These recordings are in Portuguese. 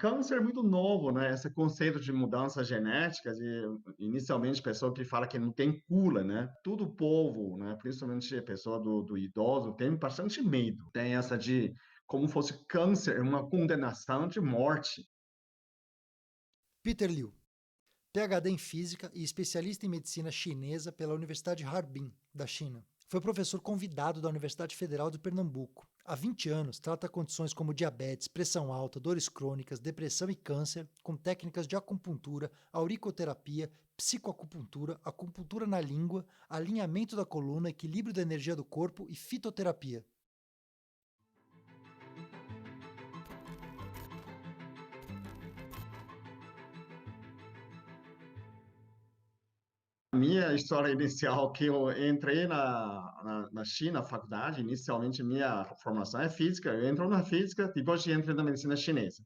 Câncer é muito novo, né? Esse conceito de mudança genética, inicialmente pessoa que fala que não tem cura, né? Todo povo, né? Principalmente a pessoa do idoso, tem bastante medo. Tem essa de como fosse câncer, uma condenação de morte. Peter Liu, PhD em Física e especialista em Medicina Chinesa pela Universidade Harbin, da China. Foi professor convidado da Universidade Federal de Pernambuco. Há 20 anos, trata condições como diabetes, pressão alta, dores crônicas, depressão e câncer com técnicas de acupuntura, auriculoterapia, psicoacupuntura, acupuntura na língua, alinhamento da coluna, equilíbrio da energia do corpo e fitoterapia. Minha história inicial, que eu entrei na China, faculdade, inicialmente minha formação é física, eu entro na física, depois eu entrei na medicina chinesa.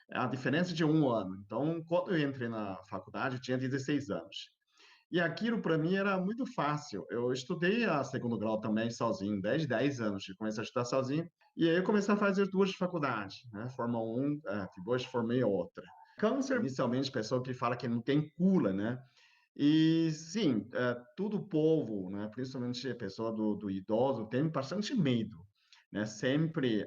É a diferença de um ano. Então, quando eu entrei na faculdade, eu tinha 16 anos. E aquilo para mim era muito fácil. Eu estudei a segundo grau também sozinho, desde 10 anos. Eu comecei a estudar sozinho. E aí eu comecei a fazer duas faculdades, né? Forma um, depois formei outra. Câncer, inicialmente, pessoa que fala que não tem cura, né? E sim, todo povo, né? Principalmente a pessoa do idoso, tem bastante medo, né? Sempre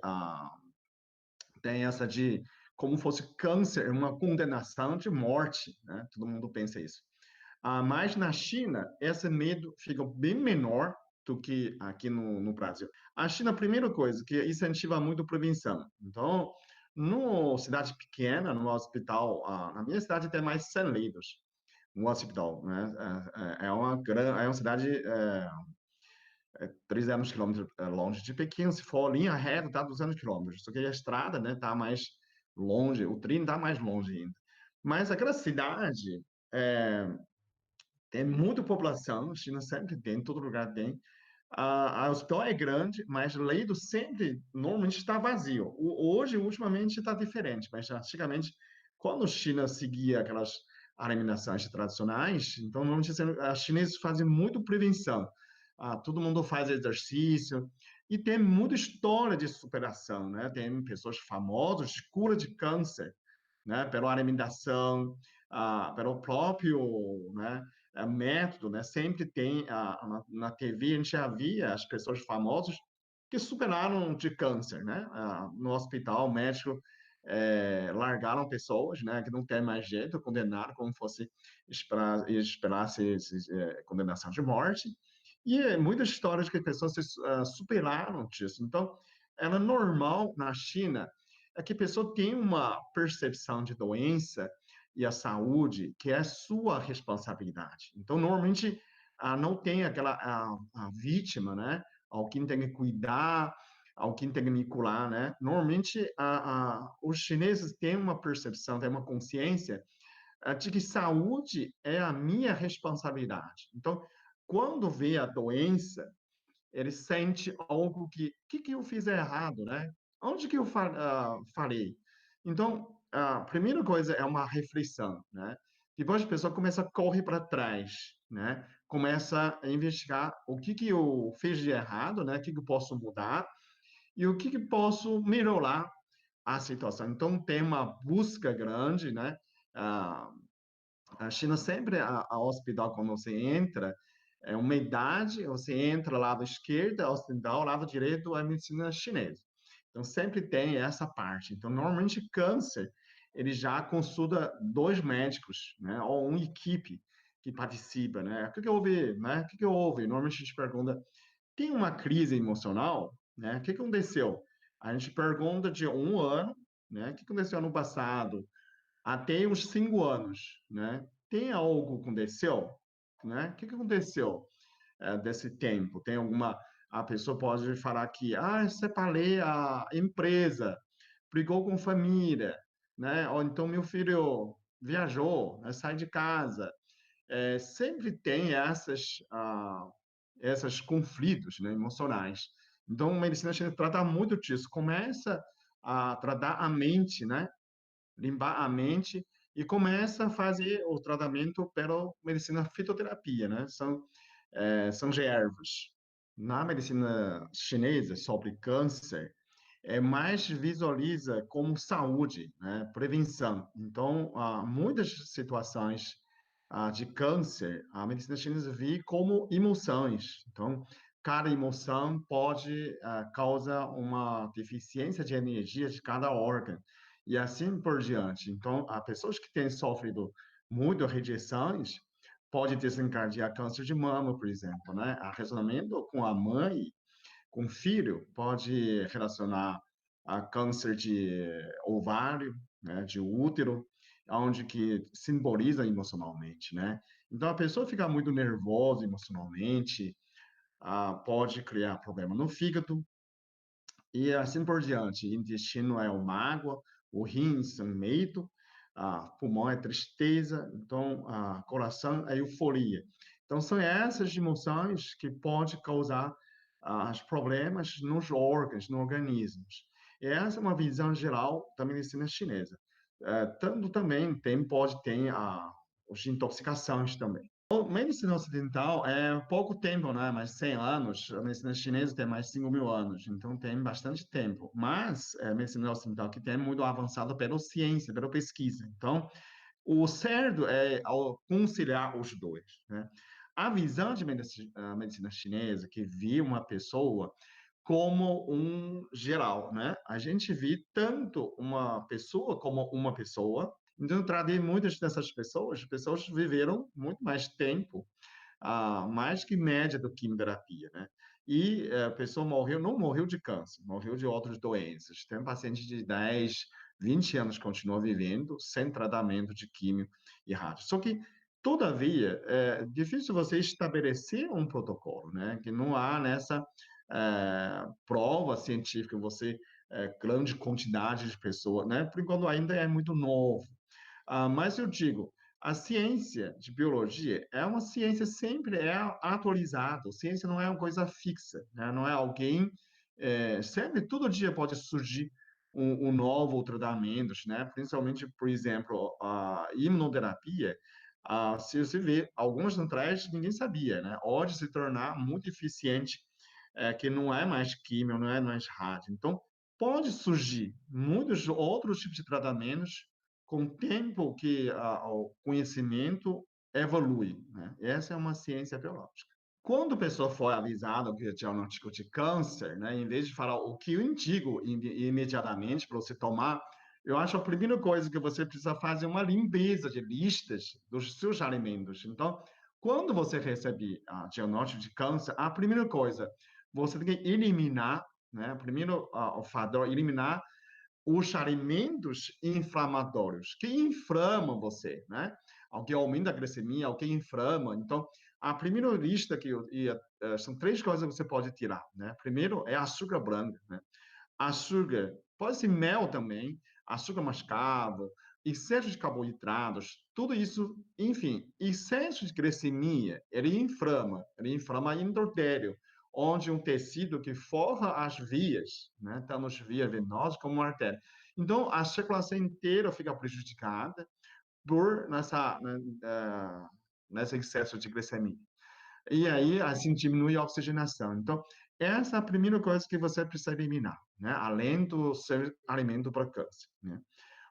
tem essa de como fosse câncer, uma condenação de morte, né? Todo mundo pensa isso. Mas na China, esse medo fica bem menor do que aqui no Brasil. A China, a primeira coisa, que incentiva muito a prevenção. Então, numa cidade pequena, no hospital, na minha cidade tem mais 100 leitos no hospital, né? É uma cidade 300 quilômetros longe de Pequim. Se for linha reta, dá 200 quilômetros. Só que a estrada, né, tá mais longe, o trem tá mais longe ainda. Mas aquela cidade é, tem muita população, a China sempre tem, em todo lugar tem. A hospital é grande, mas o leito sempre, normalmente, está vazio. Hoje, ultimamente, está diferente, mas antigamente, quando a China seguia aquelas alimentações tradicionais, então, normalmente, os chineses fazem muito prevenção. Todo mundo faz exercício, e tem muita história de superação, né? Tem pessoas famosas de cura de câncer, né? Pela alimentação, pelo próprio, né? Método, né? Sempre tem na TV a gente já via as pessoas famosas que superaram de câncer, né? No hospital, o médico largaram pessoas, né? Que não tem mais jeito, condenaram como fosse esperasse condenação de morte. E muitas histórias que as pessoas superaram disso. Então, era normal na China que a pessoa tem uma percepção de doença e a saúde que é sua responsabilidade. Então, normalmente, não tem aquela a vítima, né? Alguém tem que cuidar, alguém tem que manipular, né? Normalmente, os chineses têm uma percepção, têm uma consciência de que saúde é a minha responsabilidade. Então, quando vê a doença, ele sente algo que eu fiz errado, né? Onde que eu falei? Então, a primeira coisa é uma reflexão, né? Depois a pessoa começa a correr para trás, né? Começa a investigar o que eu fiz de errado, né? O que eu posso mudar e o que posso melhorar a situação. Então, tem uma busca grande, né? Ah, a China sempre, a hospital, quando você entra, é uma idade, você entra lado esquerdo, ocidental, lado direito, é a medicina chinesa. Então, sempre tem essa parte. Então, normalmente, câncer, ele já consulta dois médicos, né, ou uma equipe que participa, né? O que houve, né? O que houve? Normalmente, a gente pergunta, tem uma crise emocional, né? O que aconteceu? A gente pergunta de um ano, né? O que aconteceu no passado? Até os 5 anos, né? Tem algo que aconteceu, né? O que aconteceu desse tempo? Tem alguma... A pessoa pode falar que, separei a empresa, brigou com a família, né? Ou então meu filho viajou, né? Sai de casa. Sempre tem essas conflitos, né? Emocionais. Então, a medicina chinesa trata muito disso. Começa a tratar a mente, né? Limpar a mente e começa a fazer o tratamento pela medicina fitoterapia, né? São de ervas. Na medicina chinesa sobre câncer, mais visualiza como saúde, né, prevenção. Então, muitas situações de câncer, a medicina chinesa vê como emoções. Então, cada emoção pode causar uma deficiência de energia de cada órgão e assim por diante. Então, há pessoas que têm sofrido muito rejeições pode desencadear câncer de mama, por exemplo, né? A relacionamento com a mãe, com o filho, pode relacionar a câncer de ovário, né, de útero, onde que simboliza emocionalmente, né? Então, a pessoa fica muito nervosa emocionalmente, pode criar problema no fígado, e assim por diante. Intestino é uma água, o rins é um medo, pulmão é tristeza, então, coração é euforia. Então, são essas emoções que podem causar os problemas nos órgãos, nos organismos. E essa é uma visão geral da medicina chinesa. Tanto também pode ter as intoxicações também. A medicina ocidental é pouco tempo, né? Mais 100 anos. A medicina chinesa tem mais 5.000 anos, então tem bastante tempo. Mas a medicina ocidental que tem muito avançada pela ciência, pela pesquisa. Então, o certo é conciliar os dois, né? A visão de medicina chinesa, que vê uma pessoa como um geral, né? A gente vê tanto uma pessoa como uma pessoa. Então, traduzir muitas dessas pessoas viveram muito mais tempo, mais que média do quimioterapia, né? E a pessoa morreu, não morreu de câncer, morreu de outras doenças. Tem paciente de 10, 20 anos que continua vivendo sem tratamento de químio e rádio. Só que, todavia, é difícil você estabelecer um protocolo, né? Que não há nessa prova científica, você, grande quantidade de pessoas, né? Por enquanto ainda é muito novo. Mas eu digo, a ciência de biologia é uma ciência sempre atualizada. Ciência não é uma coisa fixa, né? Não é alguém sempre todo dia pode surgir um novo tratamento, né? Principalmente, por exemplo, a imunoterapia. Se você vê, alguns anos atrás ninguém sabia, né? Hoje se tornar muito eficiente, que não é mais químio, não é mais rádio. Então, pode surgir muitos outros tipos de tratamentos com o tempo que o conhecimento evolui, né? Essa é uma ciência biológica. Quando a pessoa for avisada que é diagnóstico de câncer, né, em vez de falar o que eu indico imediatamente para você tomar, eu acho a primeira coisa que você precisa fazer uma limpeza de listas dos seus alimentos. Então, quando você recebe diagnóstico de câncer, a primeira coisa, você tem que eliminar, né, primeiro o fator, eliminar os alimentos inflamatórios que inflamam você, né? O que aumenta a glicemia, o que inflama. Então, a primeira lista que eu ia, são três coisas que você pode tirar, né? Primeiro é açúcar branco, né? Açúcar, pode ser mel também, açúcar mascavo, excesso de carboidratos, tudo isso, enfim, excesso de glicemia, ele inflama endotélio, onde um tecido que forra as vias, né, tanto as vias venosas como a artéria. Então, a circulação inteira fica prejudicada por nesse excesso de glicemia. E aí, assim, diminui a oxigenação. Então, essa é a primeira coisa que você precisa eliminar, né? Além do seu alimento para câncer, né?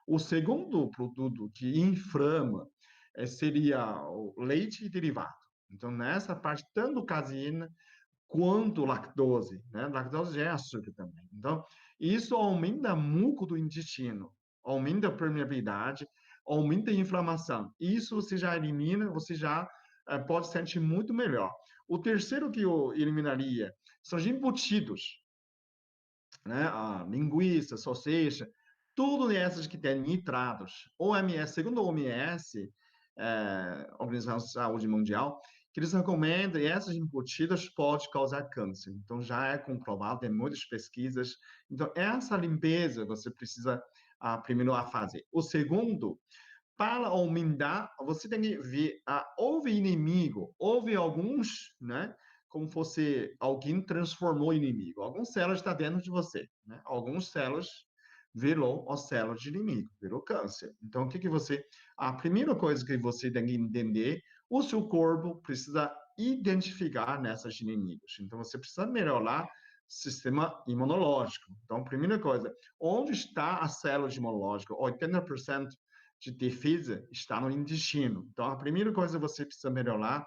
O segundo produto que inflama seria o leite e derivado. Então, nessa parte, tanto caseína quanto lactose, né? Lactose já é açúcar também. Então, isso aumenta o muco do intestino, aumenta a permeabilidade, aumenta a inflamação. Isso você já elimina, você já pode sentir muito melhor. O terceiro que eu eliminaria são os embutidos, né? A linguiça, salsicha, tudo essas que têm nitratos. OMS, segundo a OMS, Organização de Saúde Mundial, que eles recomendam, e essas embutidas podem causar câncer. Então, já é comprovado, tem muitas pesquisas. Então, essa limpeza você precisa primeiro a fazer. O segundo, para aumentar, você tem que ver, houve inimigo, houve alguns, né? Como fosse alguém transformou inimigo. Algumas células estão dentro de você, né? Algumas células virou as células de inimigo, virou câncer. Então, o que que você... A primeira coisa que você tem que entender, o seu corpo precisa identificar nessas inimigos. Então, você precisa melhorar sistema imunológico. Então, primeira coisa, onde está a célula imunológica? 80% de defesa está no intestino. Então, a primeira coisa que você precisa melhorar,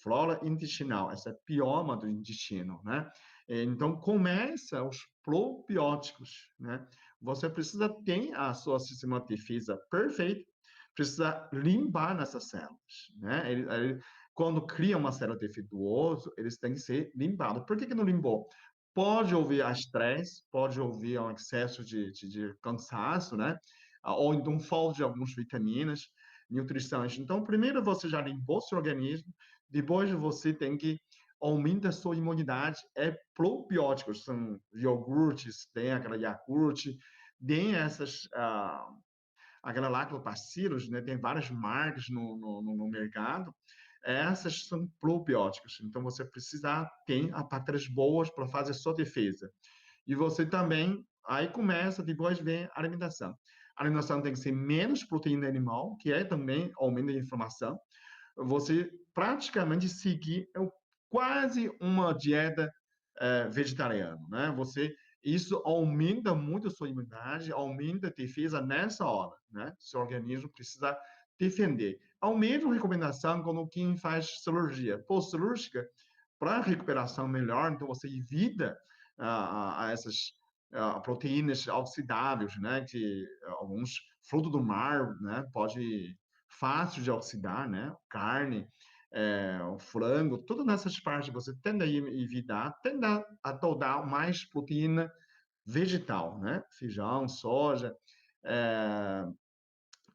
flora intestinal, essa é a bioma do intestino, né? Então, começa os probióticos, né? Você precisa ter a sua sistema de defesa perfeito, precisa limpar nessas células, né? Quando cria uma célula defeituosa, eles têm que ser limpados. Por que não limpou? Pode haver estresse, pode haver um excesso de cansaço, né? Ou então falta de algumas vitaminas, nutrições. Então, primeiro você já limpou seu organismo, depois você tem que aumentar sua imunidade. É probióticos, são iogurtes, tem aquela Yakult, tem essas aquela lactobacilos, né? Tem várias marcas no mercado. Essas são probióticos. Então, você precisa ter bactérias boas para fazer sua defesa. E você também, aí começa, depois vem a alimentação. A alimentação tem que ser menos proteína animal, que é também aumento a inflamação. Você praticamente seguir quase uma dieta vegetariana, né? Isso aumenta muito a sua imunidade, aumenta a defesa nessa hora, né? Seu organismo precisa defender. A mesma recomendação quando quem faz cirurgia pós-cirúrgica, para recuperação melhor, então você evita essas proteínas oxidáveis, né? Que alguns frutos do mar, né? Pode fácil de oxidar, né? Carne, o frango, todas essas partes você tende a evitar, tende a dar mais proteína vegetal, né? Feijão, soja, é,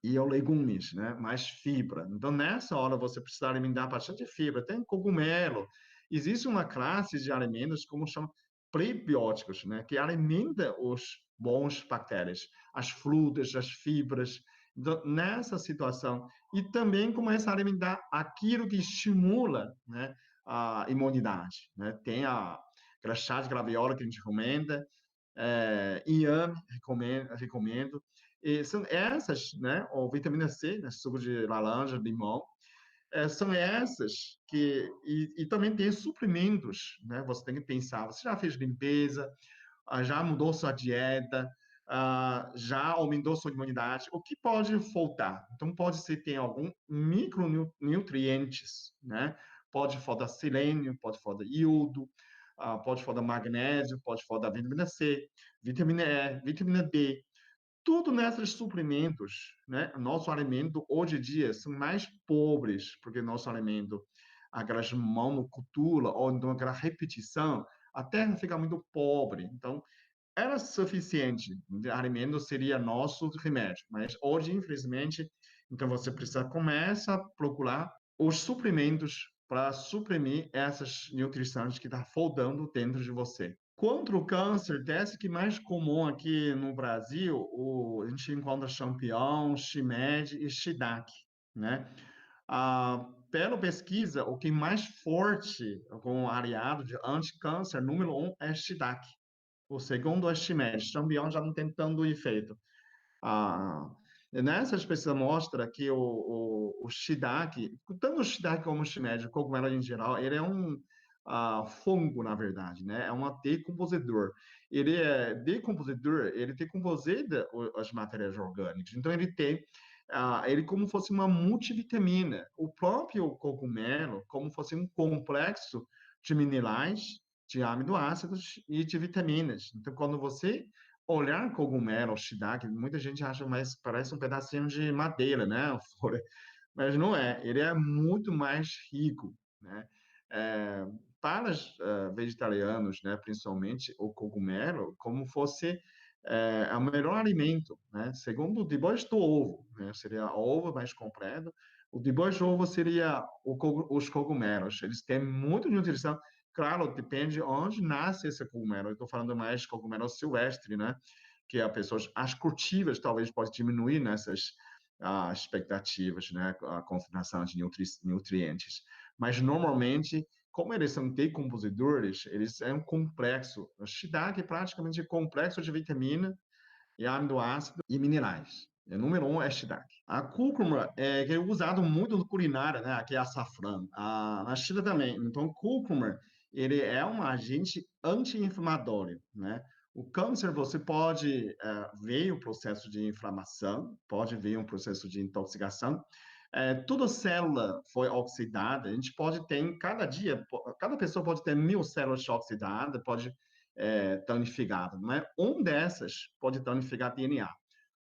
e os legumes, né? Mais fibra. Então, nessa hora, você precisa alimentar bastante fibra. Tem cogumelo. Existe uma classe de alimentos, como chama, prebióticos, né? Que alimenta os bons bactérias, as frutas, as fibras. Então, nessa situação, e também começa a alimentar aquilo que estimula, né, a imunidade, né? Tem aquela chá de graviola que a gente recomenda, inhame, recomendo. E são essas, né, ou vitamina C, né, suco de laranja, limão, são essas e também tem suplementos, né, você tem que pensar, você já fez limpeza, já mudou sua dieta, já aumentou sua imunidade, o que pode faltar? Então, pode ser tem algum micronutrientes, né? Pode faltar selênio, pode faltar iodo, pode faltar magnésio, pode faltar vitamina C, vitamina E, vitamina D. Tudo nesses suplementos, né? Nosso alimento, hoje em dia, são mais pobres, porque nosso alimento, aquelas monocultura, ou então aquela repetição, a terra fica muito pobre. Então, era suficiente. O alimento seria nosso remédio. Mas hoje, infelizmente, então você precisa começar a procurar os suplementos para suprimir essas nutrições que estão faltando dentro de você. Contra o câncer, desse que mais comum aqui no Brasil, a gente encontra champignon, shimeji e shiitake, né? Pela pesquisa, o que mais forte com aliado de anticâncer, número um, é shiitake. O segundo é shimeji. Champignon já não tem tanto efeito. Ah, nessa pesquisa mostra que o shiitake, tanto o shiitake como o shimeji, o cogumelo em geral, ele é um fungo, na verdade, né? É um decompositor. Ele é decompositor, ele decomposita as matérias orgânicas. Então, ele tem ele como fosse uma multivitamina. O próprio cogumelo, como fosse um complexo de minerais, de aminoácidos e de vitaminas. Então, quando você olhar cogumelo, shiitake, muita gente acha, mas parece um pedacinho de madeira, né? Mas não é. Ele é muito mais rico, né? É, para os vegetarianos, né, principalmente o cogumelo, como fosse o melhor alimento, né? Segundo, depois do ovo, né? Seria o ovo mais completo. O depois do ovo seria os cogumelos. Eles têm muita nutrição. Claro, depende onde nasce esse cogumelo. Eu estou falando mais de cogumelo silvestre, né? Que a pessoas, as cultivas talvez pode diminuir nessas expectativas, né? A concentração de nutrientes. Mas normalmente, como eles são decompositores, eles é um complexo. O shiitake é praticamente um complexo de vitamina e aminoácido e minerais. O número um é shiitake. A cúrcuma é usado muito no culinária, né? Aqui é açafrão. Na China também. Então, cúrcuma ele é um agente anti-inflamatório, né? O câncer, você pode ver o processo de inflamação, pode ver um processo de intoxicação. Toda célula foi oxidada, a gente pode ter, em cada dia, cada pessoa pode ter 1.000 células oxidadas, pode danificada, né? Um dessas pode danificar DNA.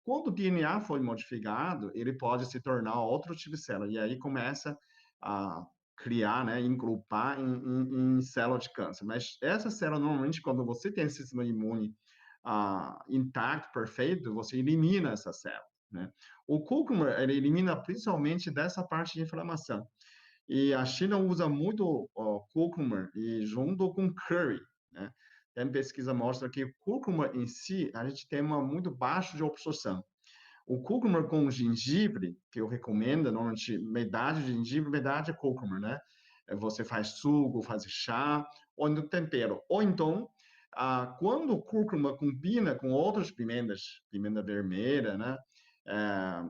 Quando o DNA foi modificado, ele pode se tornar outro tipo de célula, e aí começa a criar, né, engrupar em célula de câncer. Mas essa célula, normalmente, quando você tem esse sistema imune intacto, perfeito, você elimina essa célula, né? O cúrcuma, ele elimina principalmente dessa parte de inflamação. E a China usa muito o cúrcuma e junto com curry, né? Tem pesquisa mostra que o cúrcuma em si, a gente tem uma muito baixa de absorção. O cúrcuma com gengibre, que eu recomendo, normalmente metade de gengibre, metade de cúrcuma, né? Você faz suco, faz chá, ou no tempero. Ou então, quando o cúrcuma combina com outras pimentas, pimenta vermelha, né? É,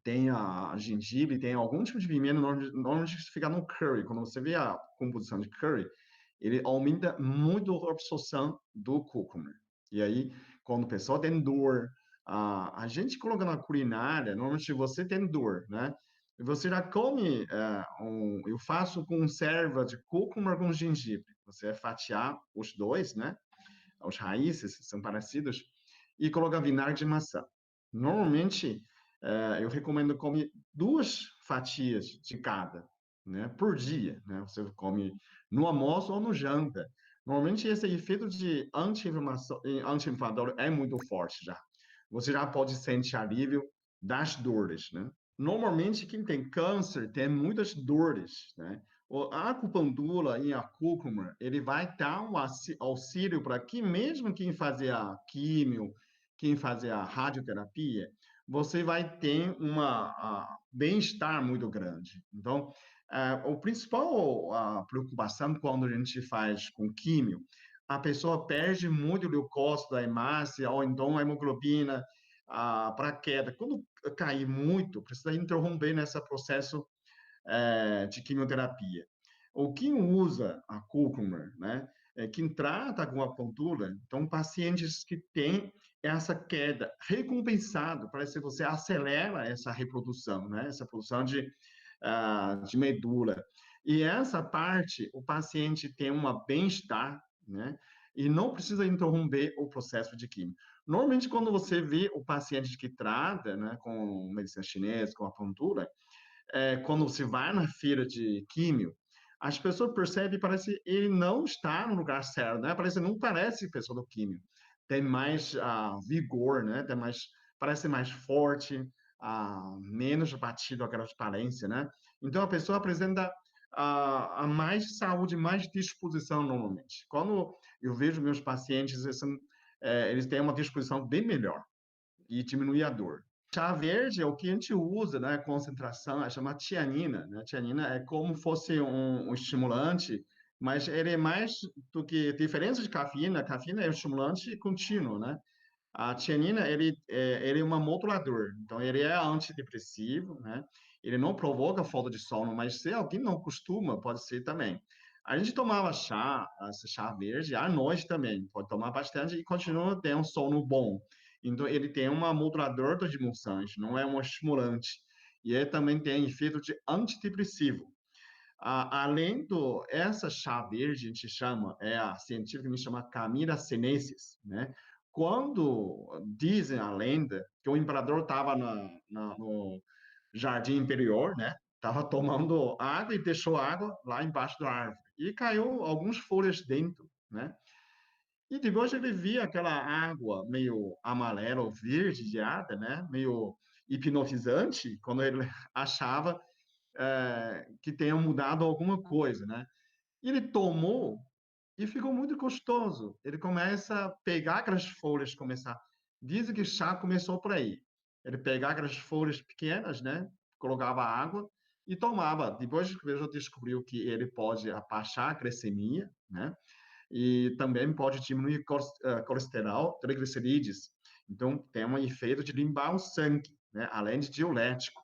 tem a gengibre, tem algum tipo de pimenta, normalmente fica no curry. Quando você vê a composição de curry, ele aumenta muito a absorção do cúrcuma. E aí, quando o pessoal tem dor, a gente coloca na culinária, normalmente você tem dor, né? Você já come, eu faço conserva de cúrcuma com gengibre. Você vai fatiar os dois, né? As raízes são parecidas, e colocar vinagre de maçã. Normalmente, eu recomendo comer 2 fatias de cada, né, por dia, né? Você come no almoço ou no janta. Normalmente, esse efeito de anti-inflamatório é muito forte já. Você já pode sentir alívio das dores, né? Normalmente, quem tem câncer tem muitas dores, né? A acupuntura e a cúrcuma, ele vai dar um auxílio para que mesmo quem fazer a químio, quem fazer a radioterapia, você vai ter uma bem-estar muito grande. Então, o principal preocupação quando a gente faz com químio, a pessoa perde muito glucose da hemácia, ou então a hemoglobina para queda. Quando cair muito, precisa interromper nesse processo de quimioterapia. Ou quem usa a cúrcuma, né? Quem trata com a acupuntura, então pacientes que têm essa queda recompensado, parece que você acelera essa reprodução, né? Essa produção de medula. E essa parte, o paciente tem um bem-estar, né? E não precisa interromper o processo de quimio. Normalmente, quando você vê o paciente que trata, né, com medicina chinesa, com acupuntura, quando você vai na feira de químio, as pessoas percebem, parece que ele não está no lugar certo, né? Parece não parece pessoa do químio. Tem mais vigor, né? Tem mais, parece mais forte, menos batido aquela transparência, né? Então a pessoa apresenta a mais saúde, mais disposição normalmente. Quando eu vejo meus pacientes, eles têm uma disposição bem melhor e diminui a dor. Chá verde é o que a gente usa, né? Concentração, é chamada tianina, né? Tianina é como fosse um estimulante, mas ele é mais do que diferença de cafeína. A cafeína é um estimulante contínuo, né? A tianina, ele é um modulador, então ele é antidepressivo, né? Ele não provoca falta de sono, mas se alguém não costuma, pode ser também. A gente tomava chá, esse chá verde, à noite também, pode tomar bastante e continua tendo um sono bom. Então, ele tem um modulador das emoções, não é um estimulante. E ele também tem efeito de antidepressivo. Além essa chá verde, a gente chama, a cientificamente chama Camira sinensis, né? Quando dizem a lenda que o imperador estava no jardim interior, né? Estava tomando água e deixou água lá embaixo da árvore. E caiu algumas folhas dentro, né? E depois ele via aquela água meio amarela ou verde de água, né? Meio hipnotizante, quando ele achava que tenha mudado alguma coisa, né? E ele tomou e ficou muito gostoso. Ele começa a pegar aquelas folhas, começar. Dizem que chá começou por aí. Ele pegava aquelas folhas pequenas, né? Colocava água e tomava. Depois ele descobriu que ele pode abaixar a glicemia, né? E também pode diminuir colesterol, triglicerídeos. Então, tem um efeito de limpar o sangue, né? Além de diurético.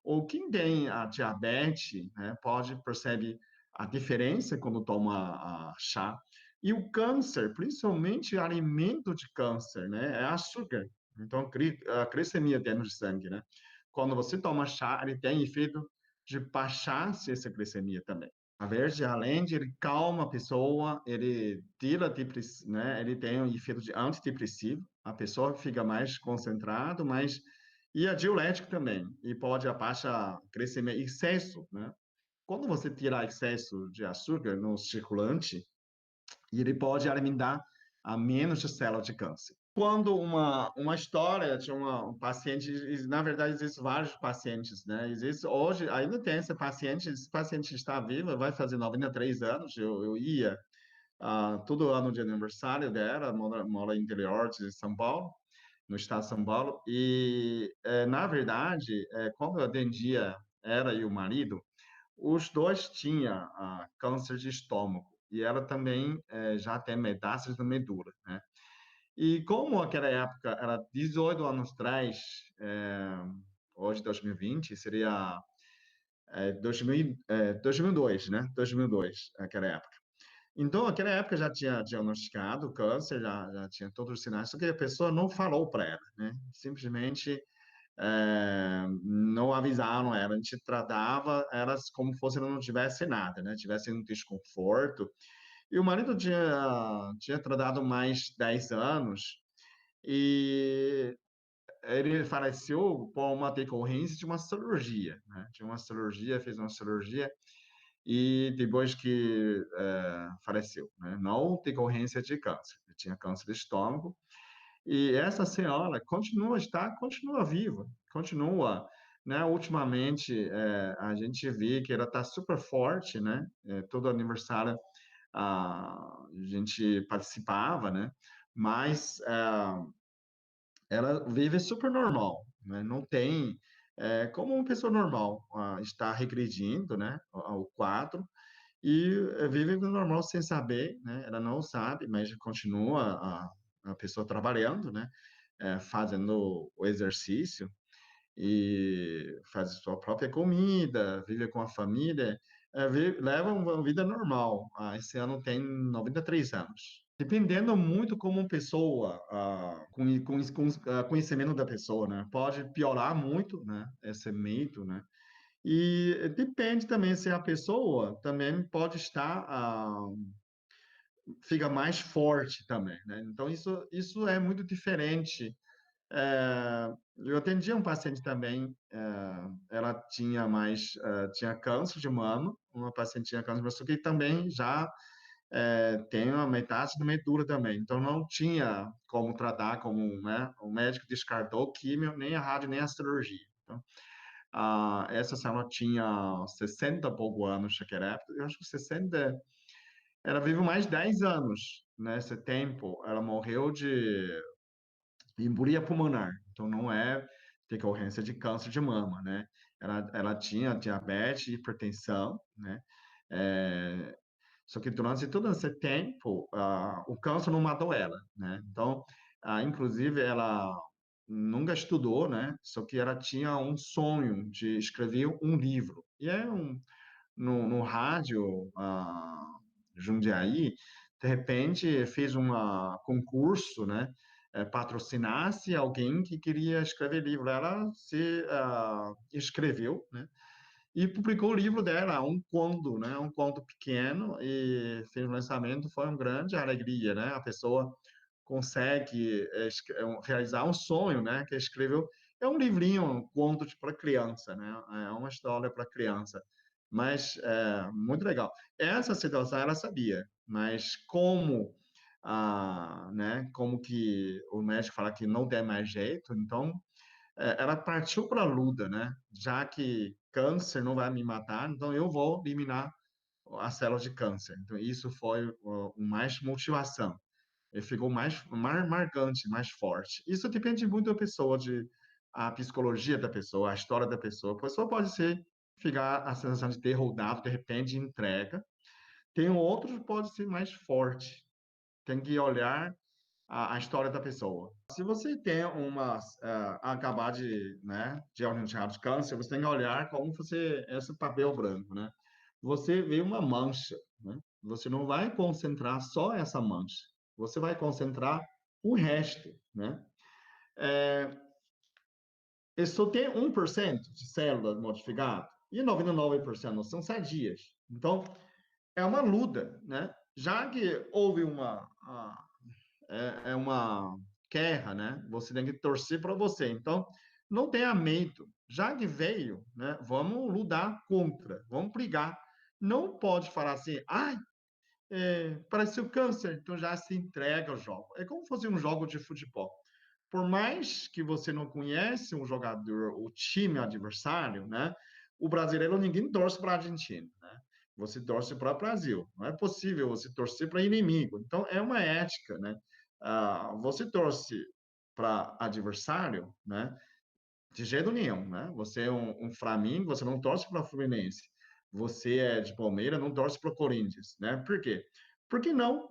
Ou quem tem a diabetes, né, pode perceber a diferença quando toma chá. E o câncer, principalmente alimento de câncer, né? É açúcar. Então, a glicemia dentro de sangue, né? Quando você toma chá, ele tem efeito de baixar essa glicemia também. A verde, além de ele calma a pessoa, ele tira né? Ele tem um efeito de antidepressivo, a pessoa fica mais concentrada, mais e é diurético também, e pode abaixar crescimento, excesso, né? Quando você tira excesso de açúcar no circulante, ele pode alimentar a menos de células de câncer. Quando uma história de um paciente, na verdade, existem vários pacientes, né? Existe, hoje, ainda tem esse paciente está vivo, vai fazer 93 anos, eu ia todo ano de aniversário dela, mora no interior de São Paulo, no estado de São Paulo, e, na verdade, quando eu atendia ela e o marido, os dois tinham câncer de estômago, e ela também já tem metástases na medula, né? E como aquela época era 18 anos atrás, hoje 2020, seria 2002, né? 2002, aquela época. Então, naquela época já tinha diagnosticado câncer, já tinha todos os sinais, só que a pessoa não falou para ela, né? Simplesmente não avisaram ela, a gente tratava elas como se ela não tivesse nada, né? Tivesse um desconforto. E o marido tinha tratado mais 10 anos e ele faleceu por uma decorrência de uma cirurgia, né? De uma cirurgia, fez uma cirurgia e depois que faleceu, né? Não decorrência de câncer, ele tinha câncer de estômago e essa senhora continua viva, continua, né? Ultimamente a gente vê que ela está super forte, né? Todo aniversário a gente participava, né? Mas ela vive super normal, né? Não tem como uma pessoa normal está regredindo, né? Ao quadro e vive normal sem saber, né? Ela não sabe, mas continua a pessoa trabalhando, né? Fazendo o exercício e faz sua própria comida, vive com a família, leva uma vida normal. Esse ano tem 93 anos. Dependendo muito como uma pessoa, com conhecimento da pessoa, né? Pode piorar muito, né? Esse mito, né? E depende também se a pessoa também pode estar, fica mais forte também, né? Então, isso é muito diferente. Eu atendia um paciente também, ela tinha câncer de mama, uma paciente tinha câncer de mama, só que também já tem uma metástase na medula também, então não tinha como tratar, como, né, o médico descartou químio, nem a rádio, nem a cirurgia. Então, essa senhora tinha 60 e pouco anos naquela época, eu acho que 60, ela viveu mais de 10 anos nesse tempo, ela morreu de embolia pulmonar, então não é decorrência de câncer de mama, né? Ela tinha diabetes, hipertensão, né? É, só que durante todo esse tempo, o câncer não matou ela, né? Então, inclusive, ela nunca estudou, né? Só que ela tinha um sonho de escrever um livro. E no rádio, Jundiaí, de repente fez um concurso, né? Patrocinasse alguém que queria escrever livro. Ela se inscreveu, né? E publicou o livro dela, um conto, né? Um conto pequeno e fez o lançamento, foi uma grande alegria, né? A pessoa consegue realizar um sonho, né? Que escreveu é um livrinho, um conto para criança, né? É uma história para criança, mas muito legal. Essa situação ela sabia, mas como né? Como que o médico fala que não tem mais jeito, então ela partiu para a luta, né? Já que câncer não vai me matar, então eu vou eliminar as células de câncer. Então isso foi o mais motivação. Ele ficou mais marcante, mais forte. Isso depende muito da pessoa, a psicologia da pessoa, a história da pessoa. A pessoa pode ficar a sensação de ter rodado, de repente entrega. Tem outros que pode ser mais forte. Tem que olhar a história da pessoa. Se você tem acabar de, né, diagnosticar de câncer, você tem que olhar como esse papel branco, né? você vê uma mancha, né? Você não vai concentrar só essa mancha, você vai concentrar o resto, né? É, ele só tem 1% de células modificadas e 99% são sadias. Então, é uma luta, né? Já que houve uma guerra, né? Você tem que torcer para você. Então, não tenha medo. Já que veio, né? Vamos lutar contra, vamos brigar. Não pode falar assim, ai, pareceu câncer, então já se entrega ao jogo. É como se fosse um jogo de futebol. Por mais que você não conhece um jogador, o time adversário, né? O brasileiro, ninguém torce para a Argentina, né? Você torce para o Brasil. Não é possível você torcer para inimigo. Então, é uma ética, né? Você torce para adversário, né? De jeito nenhum, né? Você é um Flamengo, você não torce para o Fluminense. Você é de Palmeiras, não torce para o Corinthians, né? Por quê? Porque não.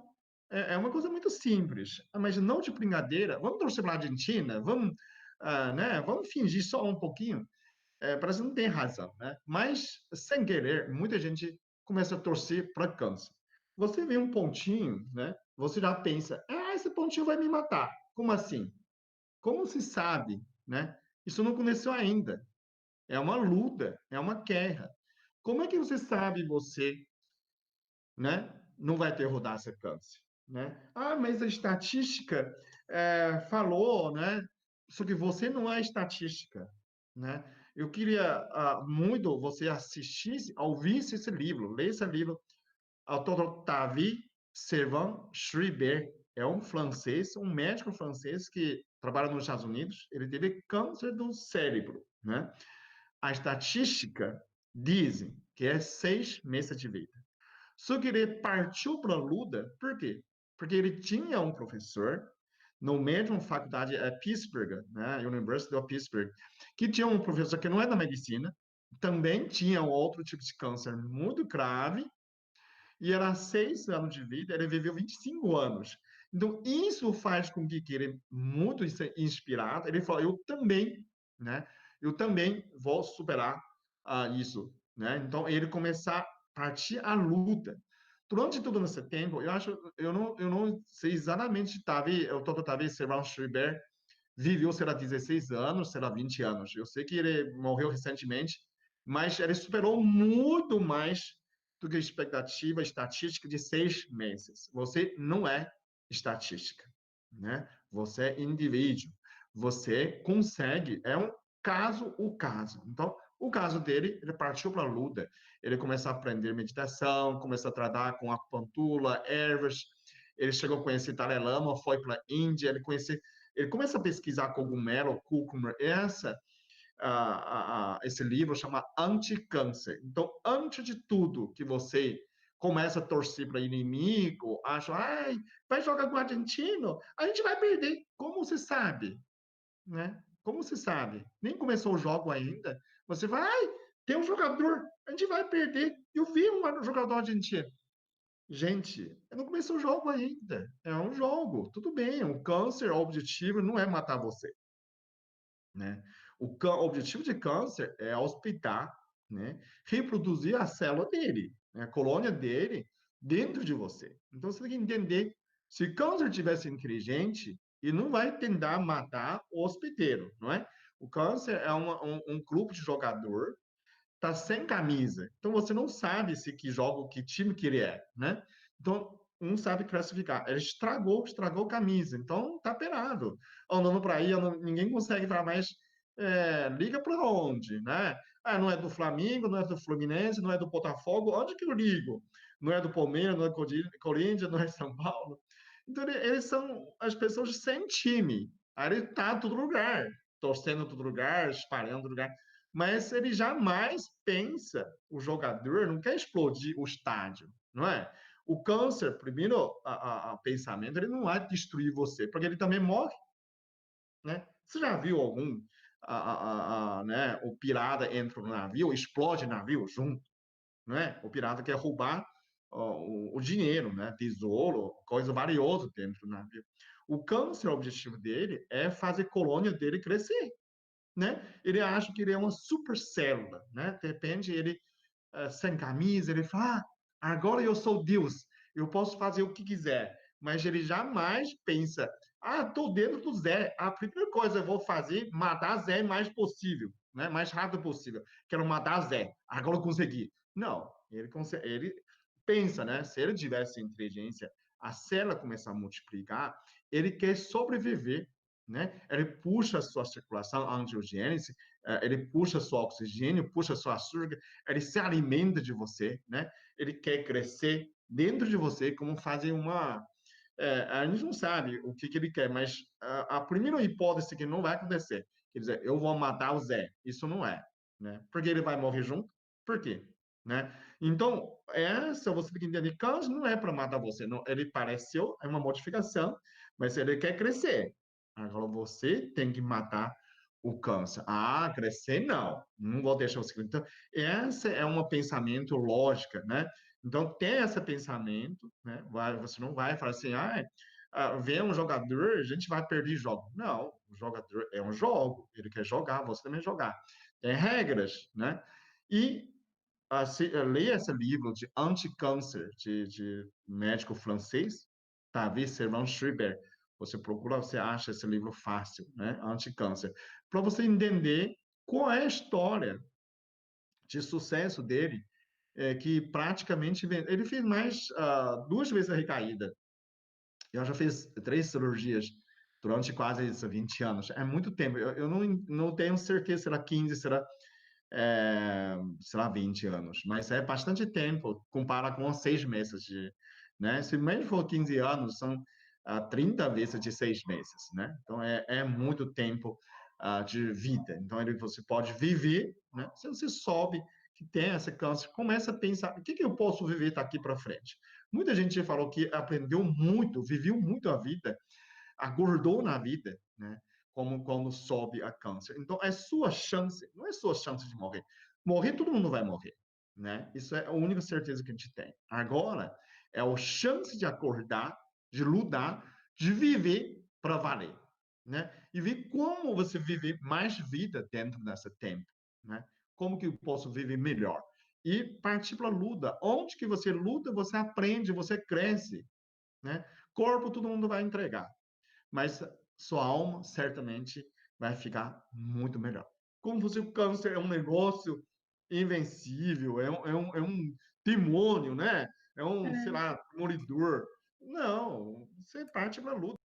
É uma coisa muito simples. Mas não de brincadeira. Vamos torcer para a Argentina? Vamos, né? Vamos fingir só um pouquinho? Parece que não tem razão, né? Mas, sem querer, muita gente começa a torcer para câncer. Você vê um pontinho, né? Você já pensa, esse pontinho vai me matar. Como assim? Como se sabe, né? Isso não aconteceu ainda. É uma luta, é uma guerra. Como é que você sabe você, né, não vai ter rodácea câncer, né? Mas a estatística falou, né? Só que você não é estatística, né? Eu queria muito você assistisse, ouvisse esse livro, ler esse livro, autor David Servan-Schreiber. É um francês, um médico francês que trabalha nos Estados Unidos. Ele teve câncer do cérebro, né? A estatística dizem que é 6 meses de vida. Só que ele partiu para a luta, por quê? Porque ele tinha um professor no mesmo faculdade Pittsburgh, né, University of Pittsburgh, que tinha um professor que não é da medicina, também tinha um outro tipo de câncer muito grave, e era 6 anos de vida, ele viveu 25 anos. Então, isso faz com que ele, muito inspirado, ele falou, eu também, né? Eu também vou superar isso, né? Então, ele começar a partir a luta. Durante todo esse tempo, eu não sei exatamente, o Dr. Davi Servan Schreiber viveu, será 16 anos, será 20 anos. Eu sei que ele morreu recentemente, mas ele superou muito mais do que a expectativa estatística de 6 meses. Você não é estatística, né? Você é indivíduo. Você consegue, é um caso o caso. Então, o caso dele, ele partiu para a luta. Ele começou a aprender meditação, começou a tratar com acupuntura, ervas. Ele chegou a conhecer Dalai Lama, foi para a Índia, ele começa a pesquisar cogumelo, cúrcuma, esse livro chama Anticâncer. Então, antes de tudo que você começa a torcer para inimigo, acha, vai jogar com o argentino, a gente vai perder. Como você sabe? Né? Como você sabe? Nem começou o jogo ainda. Você vai, tem um jogador, a gente vai perder. Eu vi um jogador argentino. Gente, não começou o jogo ainda. É um jogo, tudo bem. O câncer, o objetivo não é matar você, né? O objetivo de câncer é hospedar, né? Reproduzir a célula dele, né? A colônia dele dentro de você. Então você tem que entender, se câncer tivesse inteligente, ele não vai tentar matar o hospedeiro, não é? O câncer é um grupo de jogador, tá sem camisa. Então você não sabe se que joga, que time que ele é, né? Então não sabe classificar. Ele estragou a camisa. Então tá penado. Andando para aí, ninguém consegue falar mais. Liga para onde, né? Não é do Flamengo, não é do Fluminense, não é do Botafogo. Onde que eu ligo? Não é do Palmeiras, não é do Corinthians, não é São Paulo. Então eles são as pessoas sem time. Aí ele tá em todo lugar, torcendo em todo lugar, espalhando em todo lugar, mas ele jamais pensa, o jogador não quer explodir o estádio, não é? O câncer, primeiro, pensamento, ele não vai destruir você, porque ele também morre, né? Você já viu algum, né, o pirata entra no navio, explode o navio junto, né? O pirata quer roubar o dinheiro, né? Tesouro, coisa valiosa dentro do navio. O câncer, o objetivo dele é fazer a colônia dele crescer, né? Ele acha que ele é uma super célula, né? De repente ele sem camisa, ele fala, agora eu sou Deus, eu posso fazer o que quiser. Mas ele jamais pensa, estou dentro do Zé, a primeira coisa que eu vou fazer, matar Zé o mais possível, né? Mais rápido possível. Quero matar Zé, agora eu consegui. Não, ele pensa, né? Se ele tivesse inteligência, a célula começar a multiplicar, ele quer sobreviver, né? Ele puxa a sua circulação, a angiogênese, ele puxa seu oxigênio, puxa sua açúcar, ele se alimenta de você, né? Ele quer crescer dentro de você, como fazer uma. A gente não sabe o que ele quer, mas a primeira hipótese que não vai acontecer, quer dizer, eu vou matar o Zé, isso não é, né? Porque ele vai morrer junto, por quê? Né? Então, essa você tem que entender, câncer não é para matar você, não, ele pareceu, é uma modificação, mas ele quer crescer. Agora você tem que matar o câncer. Crescer não, não vou deixar você. Então, esse é um pensamento lógico, né? Então, tem esse pensamento, né? Você não vai falar assim, vem um jogador, a gente vai perder jogo. Não, o jogador é um jogo, ele quer jogar, você também jogar. Tem regras, né? E leia esse livro de anti-câncer, de médico francês, David Servan-Schreiber. Você procura, você acha esse livro fácil, né? Anti-câncer. Para você entender qual é a história de sucesso dele, que praticamente ele fez mais 2 vezes a recaída. Eu já fiz 3 cirurgias durante quase 20 anos. É muito tempo. Eu não tenho certeza se era 15, sei lá, 20 anos, mas é bastante tempo comparado com 6 meses de, né? Se mesmo for 15 anos, são 30 vezes de 6 meses, né? Então é muito tempo de vida. Então você pode viver, né? Se você sobe que tem essa câncer, começa a pensar, o que eu posso viver daqui para frente? Muita gente falou que aprendeu muito, viveu muito a vida, acordou na vida, né? Como quando sobe a câncer. Então, é sua chance, não é sua chance de morrer. Morrer, todo mundo vai morrer, né? Isso é a única certeza que a gente tem. Agora, é a chance de acordar, de lutar, de viver para valer, né? E ver como você vive mais vida dentro desse tempo, né? Como que eu posso viver melhor? E partir para a luta. Onde que você luta, você aprende, você cresce, né? Corpo todo mundo vai entregar, mas sua alma certamente vai ficar muito melhor. Como se o câncer é um negócio invencível, é um demônio, né? É um, sei É. lá, moridor. Não, você parte para a luta.